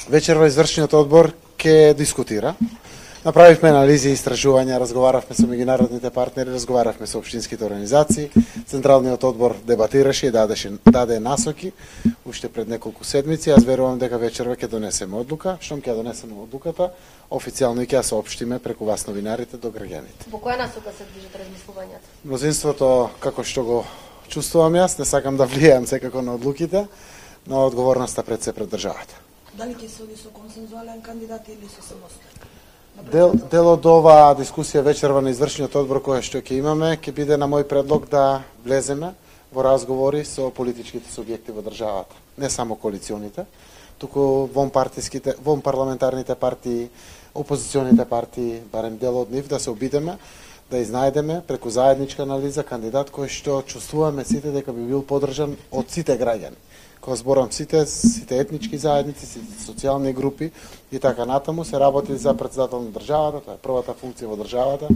Вечерва извршниот одбор ќе дискутира. Направивме анализи и истражувања, разговаравме со меѓународните партнери, разговаравме со општинските организации. Централниот одбор дебатираше и даде насоки уште пред неколку седмици. Јас верувам дека вечерва ќе донесеме одлука. Штом ќе донесеме одлуката, официјално и ќе ја соопштиме преку вас новинарите до граѓаните. По која насока се движат размислувањата? Мнозинството, како што го чувствувам јас, не сакам да влијаам секако на одлуките, но одговорноста пред се пред државата. Дали ќе се оди со консензуален кандидат или со самостоен? Дел од оваа дискусија вечерва на извршниот одбор која што ќе имаме, ќе биде на мој предлог да влеземе во разговори со политичките субјекти во државата. Не само коалиционите, туку вон парламентарните партии, опозиционите партии, барем дел од нив, да се обидеме да изнајдеме преку заедничка анализа кандидат кој што чувствуваме сите дека би бил поддржан од сите граѓани. Кога зборам сите етнички заедници, сите социјални групи и така натаму, се работи за претседател на државата, тоа е првата функција во државата.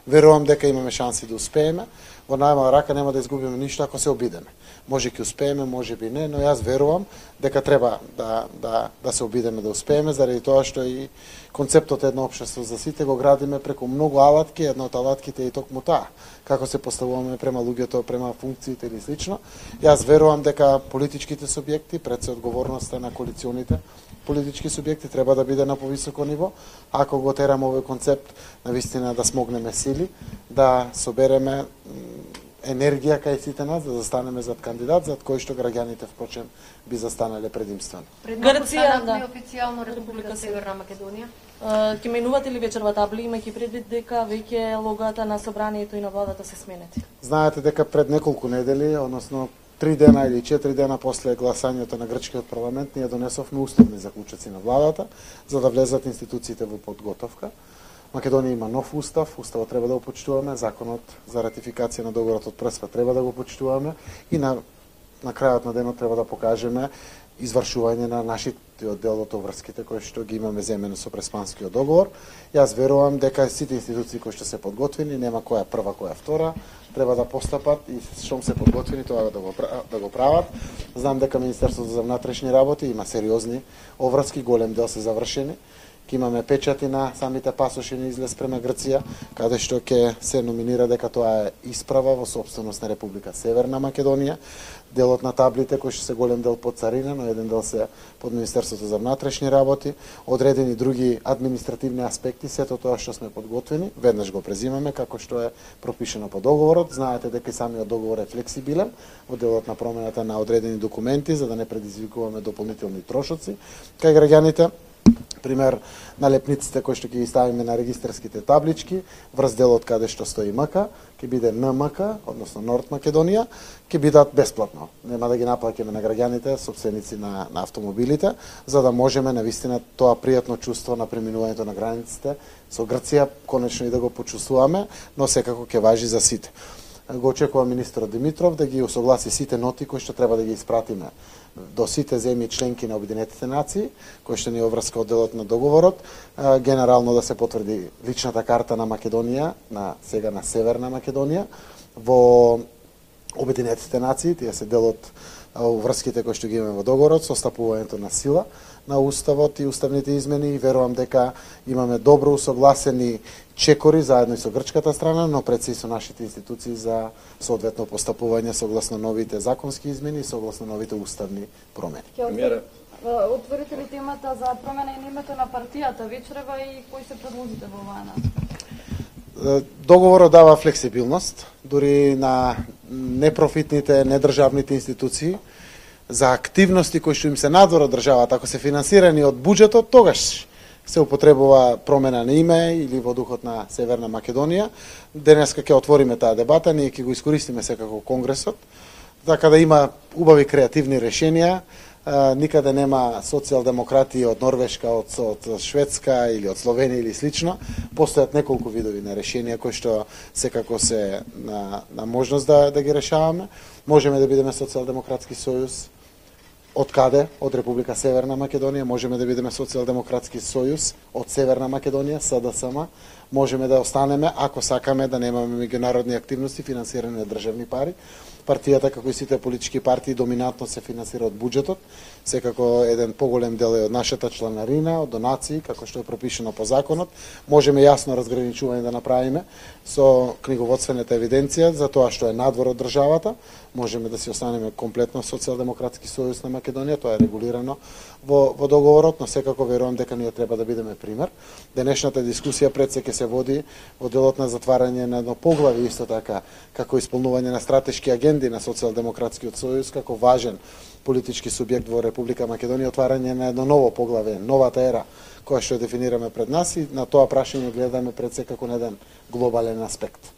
Верувам дека имаме шанси да успееме. Во најмала рака нема да изгубиме ништо ако се обидеме. Може ќе успееме, може би не, но јас верувам дека треба да се обидеме да успееме, заради тоа што и концептот едно општество за сите го градиме преку многу алатки, една од алатките е и токму таа, како се поставуваме према луѓето, према функциите или слично. Јас верувам дека политичките субјекти, пред се одговорноста на коалиционите политички субјекти, треба да биде на повисоко ниво. Ако го тераме овој концепт, навистина да смогнеме сили, да собереме енергија кај сите нас, да застанеме зад кандидат, зад кој што граѓаните впрочем би застанале предимствено. Грција, да. Неофицијално Република Северна Македонија. Ќе менувате ли вечерва табли, имајќи предвид дека веќе логата на собранието и на владата се сменети? Знаете дека пред неколку недели, односно 3 дена или 4 дена после гласањето на грчкиот парламент, ние донесовме уставни заклучоци на владата за да влезат институциите во подготовка. Македонија има нов устав, уставот треба да го почитуваме, законот за ратификација на договорот од Преспа треба да го почитуваме и на крајот на денот треба да покажеме извршување на нашите дел од обврските кои што ги имаме земено со Преспанскиот договор. Јас верувам дека сите институции кои што се подготвени, нема која прва, која втора, треба да постапат и штом се подготвени тоа да го прават. Знам дека Министерството за внатрешни работи има сериозни обврски, голем дел се завршени. Ќе имаме печати на самите пасоши на излез према Грција, каде што ќе се номинира дека тоа е исправа во сопственост на Република Северна Македонија. Делот на таблите, кои што се голем дел под царина, но еден дел се под Министерството за внатрешни работи, одредени други административни аспекти, сето тоа што сме подготвени, веднаш го презимаме како што е пропишено по договорот. Знаете дека и самиот договор е флексибилен во делот на промената на одредени документи за да не предизвикуваме дополнителни трошоци кај граѓаните. Пример, налепниците кои што ќе ги ставиме на регистарските таблички, врз делот каде што стои МК, ќе биде НМК, односно Норд Македонија, ќе бидат бесплатно. Нема да ги наплаќаме на граѓаните, сопственици на автомобилите, за да можеме навистина тоа пријатно чувство на преминувањето на границите со Грција конечно и да го почувствуваме, но секако ќе важи за сите. Го очекувам министерот Димитров да ги усогласи сите ноти кои што треба да ги испратиме до сите земји членки на Обединетите нации, кои што ни оврска од делот на договорот, генерално да се потврди личната карта на Македонија, сега на Северна Македонија, во Обединетите нации, тие се дел од врските кои што ги имаме во договорот, со стапувањето на сила на уставот и уставните измени, и верувам дека имаме добро усогласени чекори заедно и со грчката страна, но пред се и со нашите институции за соодветно постапување согласно новите законски измени и согласно новите уставни промени. Отворите ли темата за промена и на името на партијата вечерва и кои се предлозите во оваа насока? Договорот дава флексибилност, дури на непрофитните, недржавните институции, за активности кои што им се надвор од државата, ако се финансирани од буџетот, тогаш се употребува промена на име или во духот на Северна Македонија. Денеска ќе отвориме таа дебата, ние ќе го искористиме секако Конгресот, така да има убави креативни решенија. Никаде нема социјалдемократи од Норвешка, од Шведска или од Словенија или слично. Постојат неколку видови на решенија кои што секако се на можност да ги решаваме. Можеме да бидеме социјалдемократски сојуз. Од каде? Од Република Северна Македонија. Можеме да бидеме социјалдемократски сојуз од Северна Македонија, СДСМ. можеме да останеме ако сакаме да немаме меѓународни активности финансирани од државни пари. Партијата, како и сите политички партии, доминантно се финансира од буџетот. Секако еден поголем дел е од нашата чланарина, од донации, како што е пропишено по законот. Можеме јасно разграничување да направиме со книговодствената евиденција за тоа што е надвор од државата. Можеме да си останеме комплетно Социјалдемократски сојуз на Македонија, тоа е регулирано во договорот, но секако верувам дека ние треба да бидеме пример. Денешната дискусија пред се ќе се води во делот на затварање на едно поглавје исто така, како исполнување на стратешки агенди на Социјалдемократскиот сојуз, како важен политички субјект во Република Македонија, отварање на едно ново поглавје, новата ера, која што дефинираме пред нас и на тоа прашање гледаме пред се како на еден глобален аспект.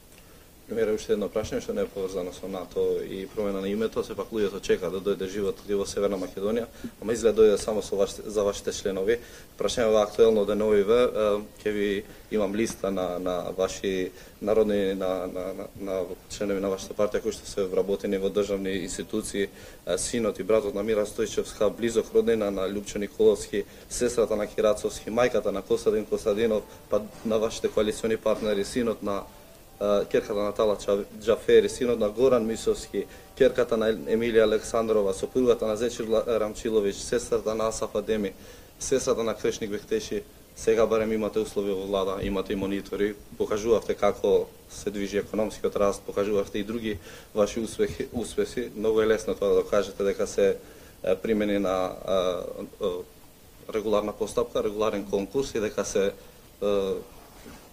Премиера, уште едно прашање што не е поврзано со НАТО и промена на името, сепак луѓето чека да дојде живот во Северна Македонија, ама изгледа дојде само за вашите членови. Прашање актуелно деновиве, ќе ви имам листа на ваши народни на членови на вашата партија кои што се вработени во државни институции, синот и братот на Мира Стојчевска, близок роднина на Љупчо Николовски, сестрата на Кирацовски, мајката на Костадин Костадинов, па на вашите коалициони партнери, синот на керката на Тала Џафери, синот на Горан Мисовски, керката на Емилија Александрова, сопругата на Зечир Рамчиловиќ, сестрата на Асаф Адеми, сестрата на Крешник Бехтеши. Сега барем имате услови во влада, имате и монитори, покажувавте како се движи економскиот раст, покажувавте и други ваши успеси. Многу е лесно тоа да кажете дека се примени на регуларна постапка, регуларен конкурс и дека се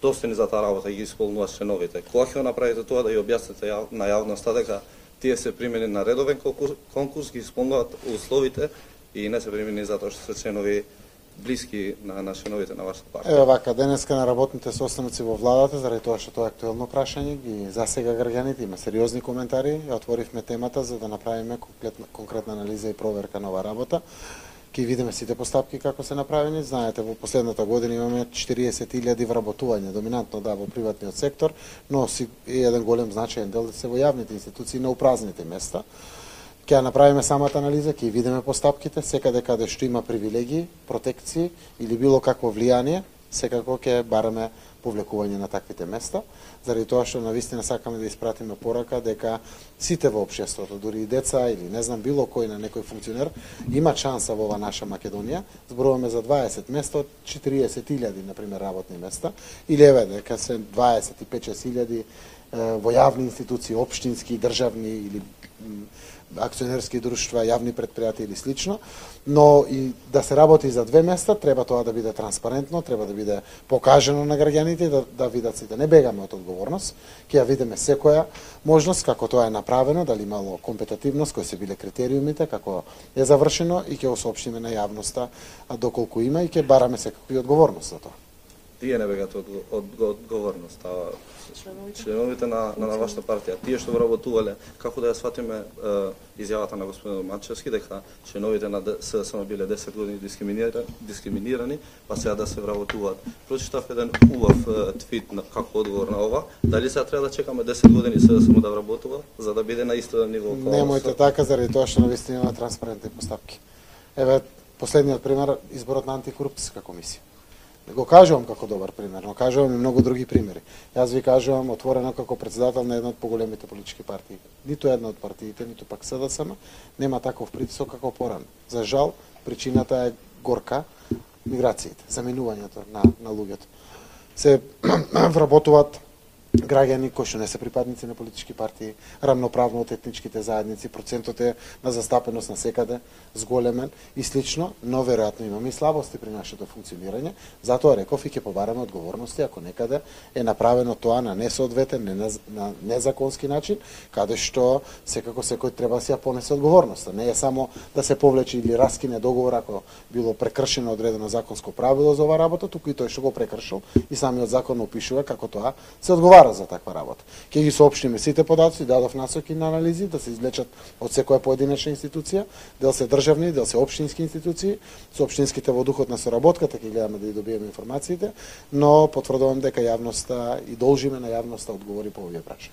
достојни за таа работа и ги исполнуваат членовите. Кога ќе направите тоа да ја објасните на јавноста дека тие се примени на редовен конкурс, ги исполнуваат условите и не се примени затоа што се членови блиски на членовите на вашата партија? Еве вака, денеска на работните состаноци во владата, заради тоа што тоа е актуелно прашање, ги засега граѓаните, има сериозни коментари, ја отворивме темата за да направиме конкретна анализа и проверка на оваа работа. Ке видиме сите постапки како се направени. Знаете, во последната година имаме 40.000 вработувања, доминантно да во приватниот сектор, но и еден голем значаен дел се во јавните институции на упразните места. Ќе ја направиме самата анализа, ќе видиме постапките, секаде каде што има привилегии, протекции или било какво влијание, секако ќе бараме повлекување на таквите места, заради тоа што навистина сакаме да испратиме порака дека сите во општеството, дури и деца или не знам било кој на некој функционер, има шанса во ова наша Македонија. Зборуваме за 20 места од 40.000 на пример работни места, или еве дека се 25.000 во јавни институции, општински, државни или акционерски друштва, јавни предпријатија или слично, но и да се работи за 2 места, треба тоа да биде транспарентно, треба да биде покажано на граѓаните, да видат сите. Не бегаме од одговорност, ќе ја видиме секоја можност, како тоа е направено, дали имало компетативност, кои се биле критериумите, како е завршено и ќе го соопштиме на јавноста доколку има и ќе бараме секако и одговорност за тоа. Тие не бегат од одговорност, членовите на вашата партија, тие што вработувале, како да ја сватиме изјавата на господин Манчевски дека членовите на СДСМ биле 10 години дискриминирани, па сега да се вработуваат. Прочитав еден убав твит како одговор на ова, дали сега треба да чекаме 10 години СДСМ да вработува за да биде на исто ниво? Немојте така, заради тоа што навистина има транспарентни постапки. Еве последниот пример, изборот на антикорупцијска комисија. Го кажувам како добар пример, но кажувам и многу други примери. Јас ви кажувам отворено како председател на една од поголемите политички партии. Ниту една од партиите, ниту пак СДСМ, нема таков притисок како порано. За жал, причината е горка, миграциите, заминувањето на луѓето. Се вработуваат граѓани кои што не се припадници на политички партии, рамноправно од етничките заедници, процентот е на застапеност на секаде зголемен и слично, но веројатно имаме и слабости при нашето функционирање. Затоа реков и ќе побараме одговорности ако некаде е направено тоа на несоодветен, на незаконски начин, каде што секако секој треба да се ја понесе одговорноста. Не е само да се повлече или раскине договор ако било прекршено одредено законско правило за оваа работа, туку и тој што го прекршил и самиот закон опишува како тоа се одговара за таква работа. Ќе ги соопштиме сите податоци, дадов насоки на анализи да се извлечат од секоја поединечна институција, дел се државни, дел се општински институции, со општинските во духот на соработката ќе гледаме да ги добиеме информациите, но потврдувам дека јавноста и должиме на јавноста одговори по овие прашања.